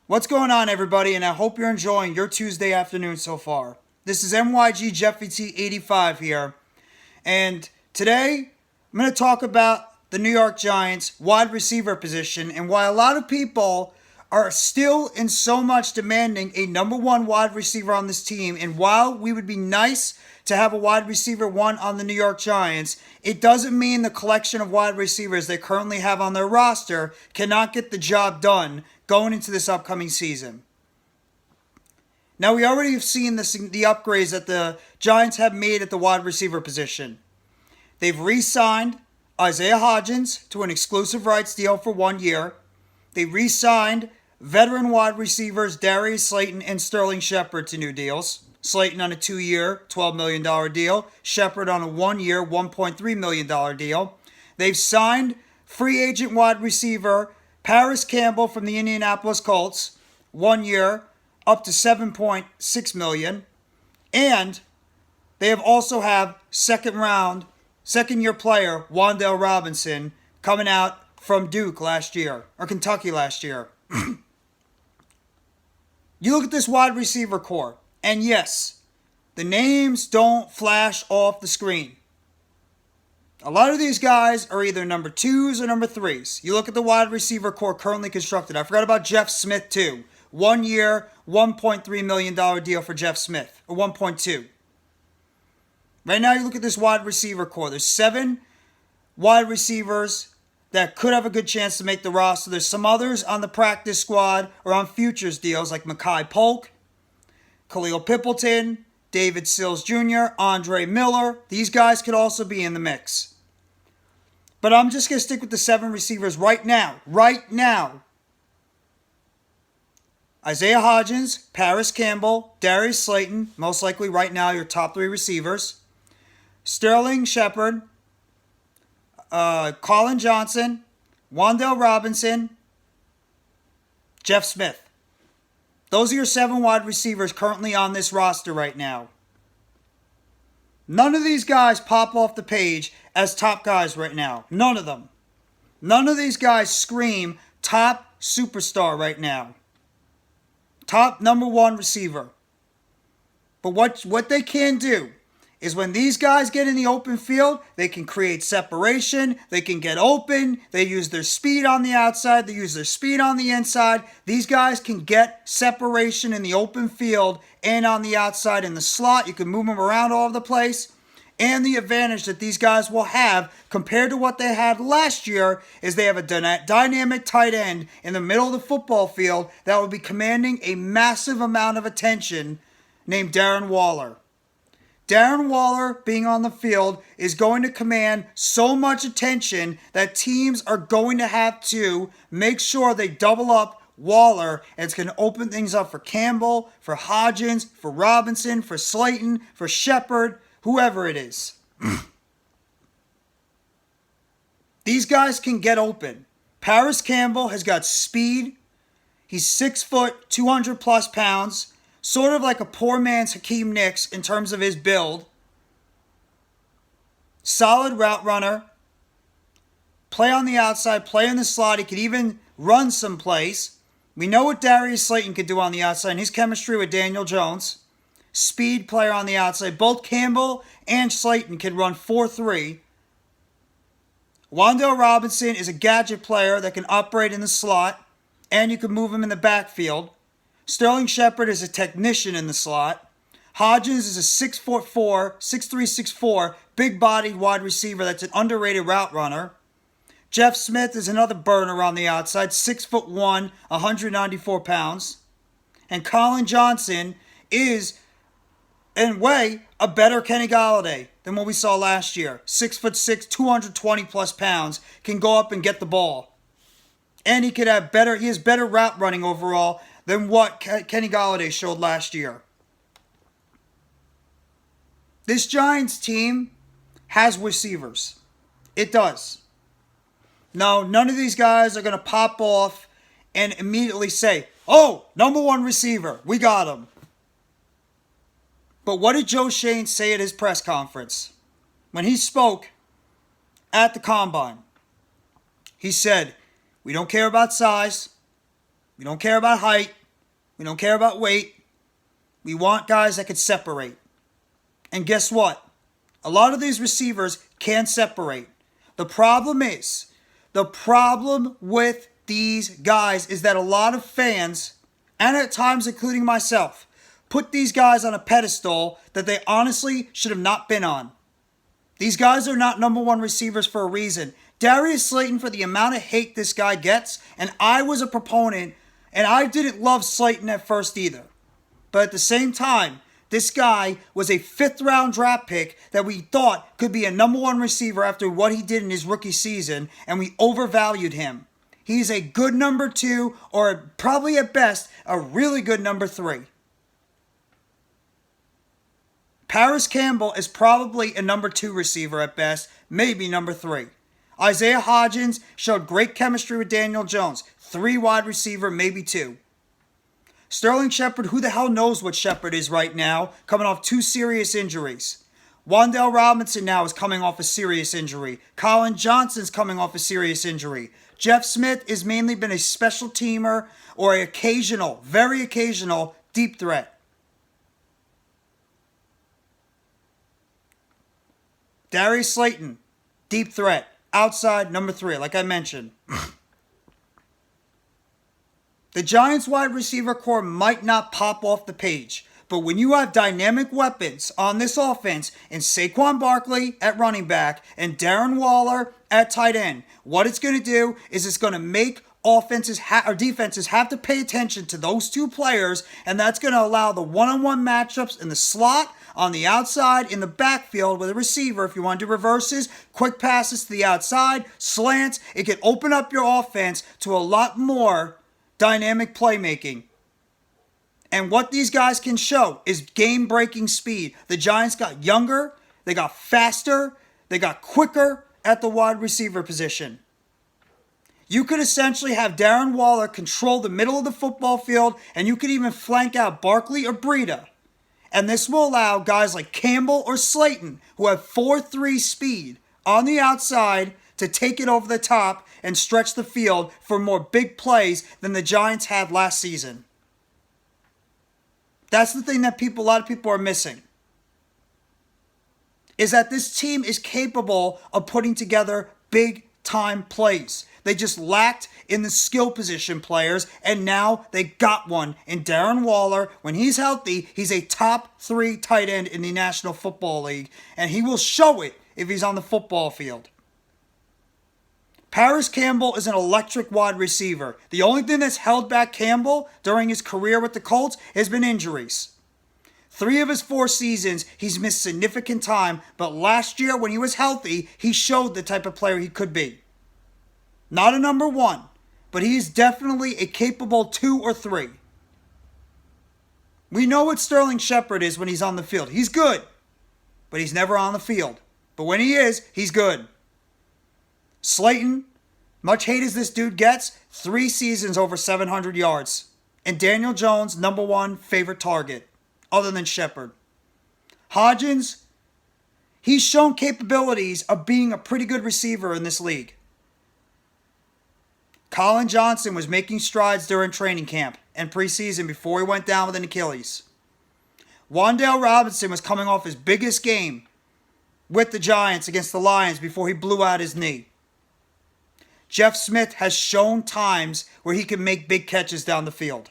What's going on, everybody, and I hope you're enjoying your Tuesday afternoon so far. This is NYG WR here, and today I'm going to talk about the New York Giants wide receiver position and why a lot of people are still in so much demanding a number one wide receiver on this team. And while we would be nice to have a wide receiver one on the New York Giants, it doesn't mean the collection of wide receivers they currently have on their roster cannot get the job done going into this upcoming season. Now, we already have seen the upgrades that the Giants have made at the wide receiver position. They've re-signed Isaiah Hodgins to an exclusive rights deal for 1 year. They re-signed veteran wide receivers Darius, Slayton, and Sterling Shepard to new deals. Slayton on a 2-year, $12 million deal. Shepard on a 1-year, $1.3 million deal. They've signed free agent wide receiver Parris Campbell from the Indianapolis Colts, 1 year, up to $7.6 million. And they have also have second-year player Wan'Dale Robinson coming out from Kentucky last year. You look at this wide receiver core, and yes, the names don't flash off the screen. A lot of these guys are either number 2s or number 3s. You look at the wide receiver core currently constructed. I forgot about Jeff Smith too. 1 year, $1.3 million deal for Jeff Smith, or 1.2. Right now, you look at this wide receiver core. There's 7 wide receivers that could have a good chance to make the roster. There's some others on the practice squad or on futures deals like Mekhi Polk, Khalil Pimpleton, David Sills Jr., Andre Miller. These guys could also be in the mix. But I'm just going to stick with the 7 receivers right now. Right now. Isaiah Hodgins, Parris Campbell, Darius Slayton, most likely right now your top 3 receivers. Sterling Shepard, Colin Johnson, Wan'Dale Robinson, Jeff Smith. Those are your 7 wide receivers currently on this roster right now. None of these guys pop off the page as top guys right now. None of them. None of these guys scream top superstar right now. Top number 1 receiver. But what they can do is when these guys get in the open field, they can create separation, they can get open, they use their speed on the outside, they use their speed on the inside. These guys can get separation in the open field and on the outside in the slot. You can move them around all over the place. And the advantage that these guys will have compared to what they had last year is they have a dynamic tight end in the middle of the football field that will be commanding a massive amount of attention named Darren Waller. Darren Waller being on the field is going to command so much attention that teams are going to have to make sure they double up Waller, and it's going to open things up for Campbell, for Hodgins, for Robinson, for Slayton, for Shepard, whoever it is. These guys can get open. Parris Campbell has got speed. He's 6 foot, 200 plus pounds. Sort of like a poor man's Hakeem Nicks in terms of his build. Solid route runner. Play on the outside, play in the slot. He could even run some plays. We know what Darius Slayton could do on the outside and his chemistry with Daniel Jones. Speed player on the outside. Both Campbell and Slayton can run 4.3. Wan'Dale Robinson is a gadget player that can operate in the slot, and you can move him in the backfield. Sterling Shepard is a technician in the slot. Hodgins is a 6'4", 6'3", 6'4", big-bodied wide receiver that's an underrated route runner. Jeff Smith is another burner on the outside, 6'1", 194 pounds. And Colin Johnson is, in a way, a better Kenny Golladay than what we saw last year. 6'6", 220 plus pounds, can go up and get the ball. And he has better route running overall than what Kenny Golladay showed last year. This Giants team has receivers. It does. No, none of these guys are going to pop off and immediately say, oh, number 1 receiver, we got him. But what did Joe Schoen say at his press conference? When he spoke at the Combine, he said, we don't care about size. We don't care about height. We don't care about weight. We want guys that could separate. And guess what? A lot of these receivers can separate. The problem with these guys is that a lot of fans, and at times including myself, put these guys on a pedestal that they honestly should have not been on. These guys are not number one receivers for a reason. Darius Slayton, for the amount of hate this guy gets, and I was a proponent, and I didn't love Slayton at first either. But at the same time, this guy was a 5th round draft pick that we thought could be a number one receiver after what he did in his rookie season, and we overvalued him. He's a good number 2, or probably at best, a really good number 3. Parris Campbell is probably a number 2 receiver at best, maybe number 3. Isaiah Hodgins showed great chemistry with Daniel Jones. 3 wide receiver, maybe 2. Sterling Shepard, who the hell knows what Shepard is right now, coming off 2 serious injuries. Wan'Dale Robinson now is coming off a serious injury. Colin Johnson's coming off a serious injury. Jeff Smith has mainly been a special teamer or an occasional, very occasional, deep threat. Darius Slayton, deep threat. Outside, number 3, like I mentioned. The Giants wide receiver core might not pop off the page, but when you have dynamic weapons on this offense in Saquon Barkley at running back and Darren Waller at tight end, what it's going to do is it's going to make defenses have to pay attention to those 2 players, and that's going to allow the one-on-one matchups in the slot, on the outside, in the backfield with a receiver. If you want to do reverses, quick passes to the outside, slants, it can open up your offense to a lot more dynamic playmaking. And what these guys can show is game-breaking speed. The Giants got younger, they got faster, they got quicker at the wide receiver position. You could essentially have Darren Waller control the middle of the football field, and you could even flank out Barkley or Breida. And this will allow guys like Campbell or Slayton, who have 4.3 speed on the outside, to take it over the top and stretch the field for more big plays than the Giants had last season. That's the thing that a lot of people are missing. Is that this team is capable of putting together big-time plays. They just lacked in the skill position players, and now they got one in Darren Waller. When he's healthy, he's a top 3 tight end in the National Football League, and he will show it if he's on the football field. Parris Campbell is an electric wide receiver. The only thing that's held back Campbell during his career with the Colts has been injuries. 3 of his 4 seasons, he's missed significant time, but last year when he was healthy, he showed the type of player he could be. Not a number 1, but he is definitely a capable 2 or 3. We know what Sterling Shepard is when he's on the field. He's good, but he's never on the field. But when he is, he's good. Slayton, much hate as this dude gets, 3 seasons over 700 yards. And Daniel Jones, number 1 favorite target, other than Shepard. Hodgins, he's shown capabilities of being a pretty good receiver in this league. Colin Johnson was making strides during training camp and preseason before he went down with an Achilles. Wan'Dale Robinson was coming off his biggest game with the Giants against the Lions before he blew out his knee. Jeff Smith has shown times where he can make big catches down the field.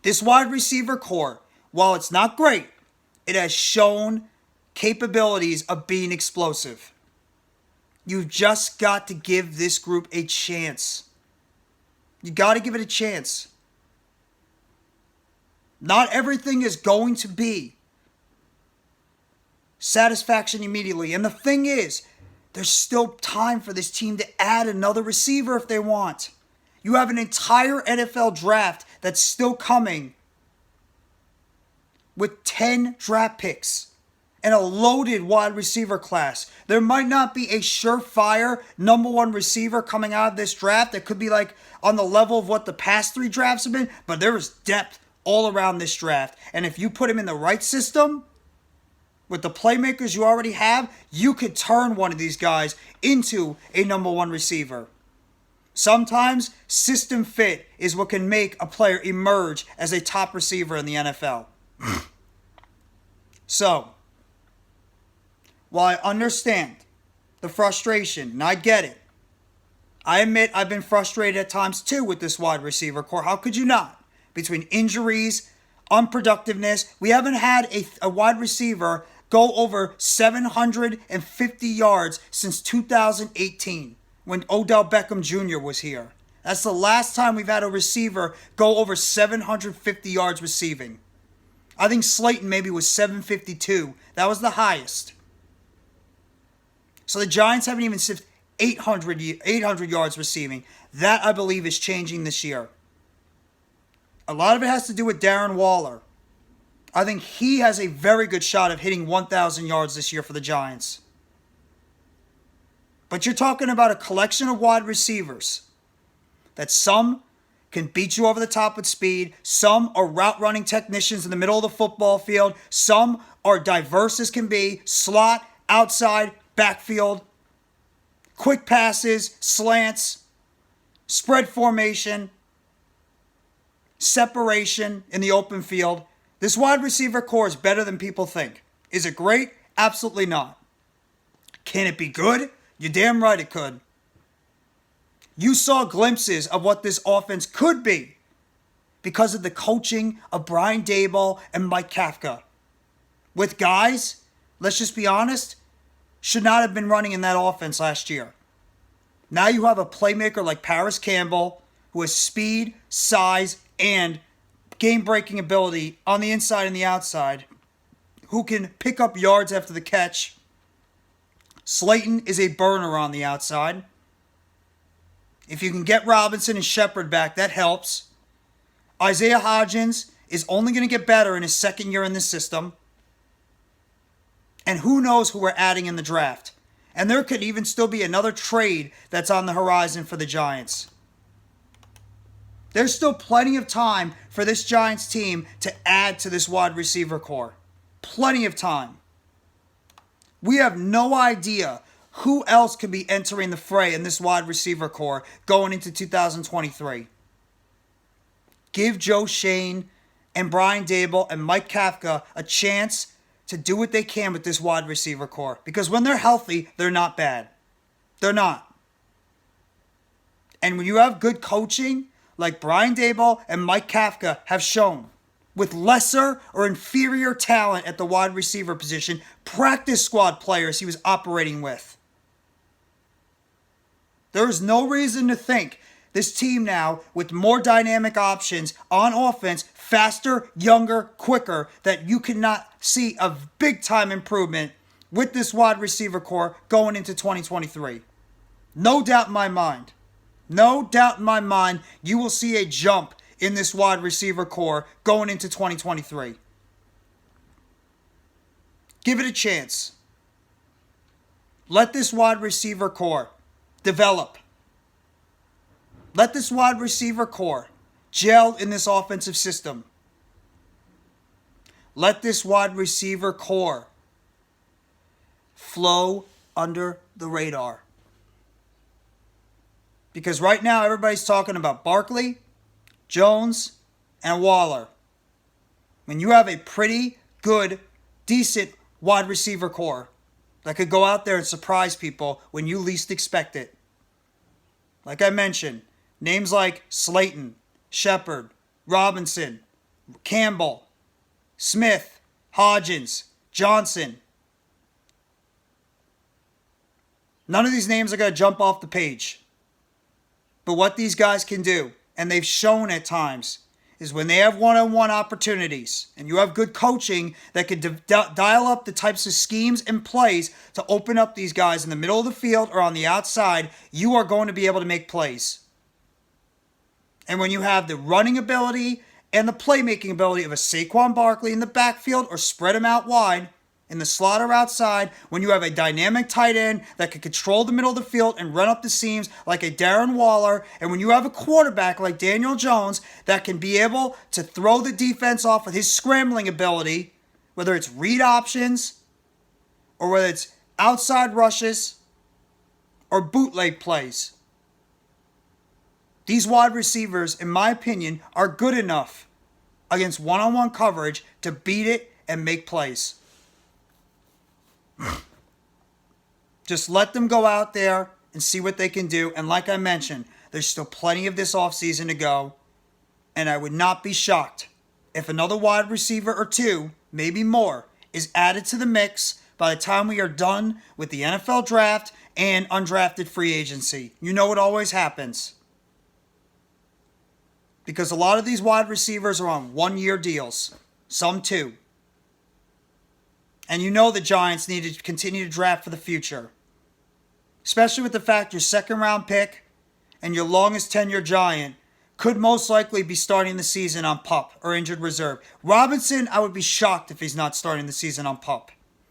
This wide receiver core, while it's not great, it has shown capabilities of being explosive. You've just got to give this group a chance. You got to give it a chance. Not everything is going to be satisfaction immediately. And the thing is, there's still time for this team to add another receiver if they want. You have an entire NFL draft that's still coming with 10 draft picks and a loaded wide receiver class. There might not be a surefire number 1 receiver coming out of this draft that could be like on the level of what the past 3 drafts have been, but there is depth all around this draft. And if you put him in the right system, with the playmakers you already have, you could turn one of these guys into a number 1 receiver. Sometimes system fit is what can make a player emerge as a top receiver in the NFL. So, while I understand the frustration, and I get it, I admit I've been frustrated at times too with this wide receiver core. How could you not? Between injuries, unproductiveness, we haven't had a wide receiver go over 750 yards since 2018 when Odell Beckham Jr. was here. That's the last time we've had a receiver go over 750 yards receiving. I think Slayton maybe was 752. That was the highest. So the Giants haven't even sniffed 800 yards receiving. That, I believe, is changing this year. A lot of it has to do with Darren Waller. I think he has a very good shot of hitting 1,000 yards this year for the Giants. But you're talking about a collection of wide receivers that some can beat you over the top with speed, some are route running technicians in the middle of the football field, some are diverse as can be, slot, outside, backfield, quick passes, slants, spread formation, separation in the open field. This wide receiver core is better than people think. Is it great? Absolutely not. Can it be good? You're damn right it could. You saw glimpses of what this offense could be because of the coaching of Brian Daboll and Mike Kafka. With guys, let's just be honest, should not have been running in that offense last year. Now you have a playmaker like Parris Campbell who has speed, size, and game-breaking ability on the inside and the outside, who can pick up yards after the catch. Slayton is a burner on the outside. If you can get Robinson and Shepard back, that helps. Isaiah Hodgins is only going to get better in his second year in this system. And who knows who we're adding in the draft. And there could even still be another trade that's on the horizon for the Giants. There's still plenty of time for this Giants team to add to this wide receiver core. Plenty of time. We have no idea who else could be entering the fray in this wide receiver core going into 2023. Give Joe Shane and Brian Daboll and Mike Kafka a chance to do what they can with this wide receiver core. Because when they're healthy, they're not bad. They're not. And when you have good coaching, like Brian Daboll and Mike Kafka have shown, with lesser or inferior talent at the wide receiver position, practice squad players he was operating with. There is no reason to think this team now, with more dynamic options on offense, faster, younger, quicker, that you cannot see a big-time improvement with this wide receiver core going into 2023. No doubt in my mind. No doubt in my mind you will see a jump in this wide receiver core going into 2023. Give it a chance. Let this wide receiver core develop. Let this wide receiver core gel in this offensive system. Let this wide receiver core flow under the radar. Because right now everybody's talking about Barkley, Jones, and Waller. When you have a pretty good, decent wide receiver core that could go out there and surprise people when you least expect it. Like I mentioned, names like Slayton, Shepard, Robinson, Campbell, Smith, Hodgins, Johnson. None of these names are going to jump off the page. But what these guys can do, and they've shown at times, is when they have one-on-one opportunities and you have good coaching that could dial up the types of schemes and plays to open up these guys in the middle of the field or on the outside, you are going to be able to make plays. And when you have the running ability and the playmaking ability of a Saquon Barkley in the backfield or spread him out wide, in the slot or outside, when you have a dynamic tight end that can control the middle of the field and run up the seams like a Darren Waller, and when you have a quarterback like Daniel Jones that can be able to throw the defense off with his scrambling ability, whether it's read options or whether it's outside rushes or bootleg plays. These wide receivers, in my opinion, are good enough against one-on-one coverage to beat it and make plays. Just let them go out there and see what they can do. And like I mentioned, there's still plenty of this offseason to go. And I would not be shocked if another wide receiver or two, maybe more, is added to the mix by the time we are done with the NFL draft and undrafted free agency. You know it always happens. Because a lot of these wide receivers are on one-year deals. Some two. And you know the Giants need to continue to draft for the future. Especially with the fact your second-round pick and your longest tenured Giant could most likely be starting the season on PUP or injured reserve. Robinson, I would be shocked if he's not starting the season on PUP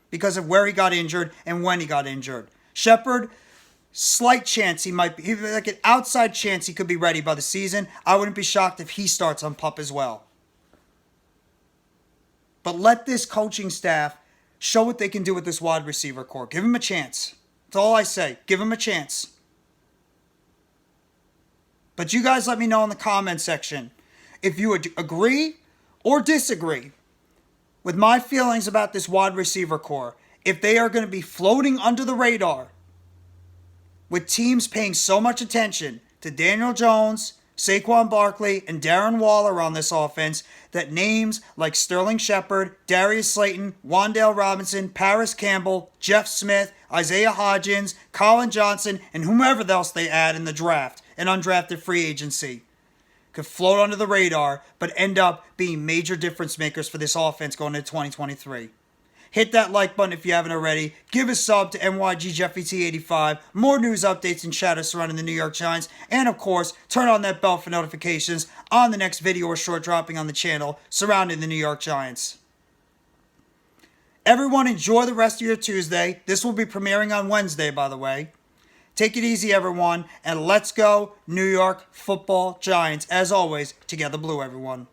because of where he got injured and when he got injured. Shepard, slight chance he might be, like an outside chance he could be ready by the season. I wouldn't be shocked if he starts on PUP as well. But let this coaching staff show what they can do with this wide receiver core. Give him a chance. That's all I say. Give him a chance. But you guys let me know in the comment section if you would agree or disagree with my feelings about this wide receiver core. If they are going to be floating under the radar with teams paying so much attention to Daniel Jones, Saquon Barkley, and Darren Waller on this offense that names like Sterling Shepard, Darius Slayton, Wan'Dale Robinson, Parris Campbell, Jeff Smith, Isaiah Hodgins, Colin Johnson, and whomever else they add in the draft and undrafted free agency could float under the radar but end up being major difference makers for this offense going into 2023. Hit that like button if you haven't already. Give a sub to NYG WR. More news updates and chatter surrounding the New York Giants. And of course, turn on that bell for notifications on the next video or short dropping on the channel surrounding the New York Giants. Everyone enjoy the rest of your Tuesday. This will be premiering on Wednesday, by the way. Take it easy, everyone. And let's go New York Football Giants. As always, together blue, everyone.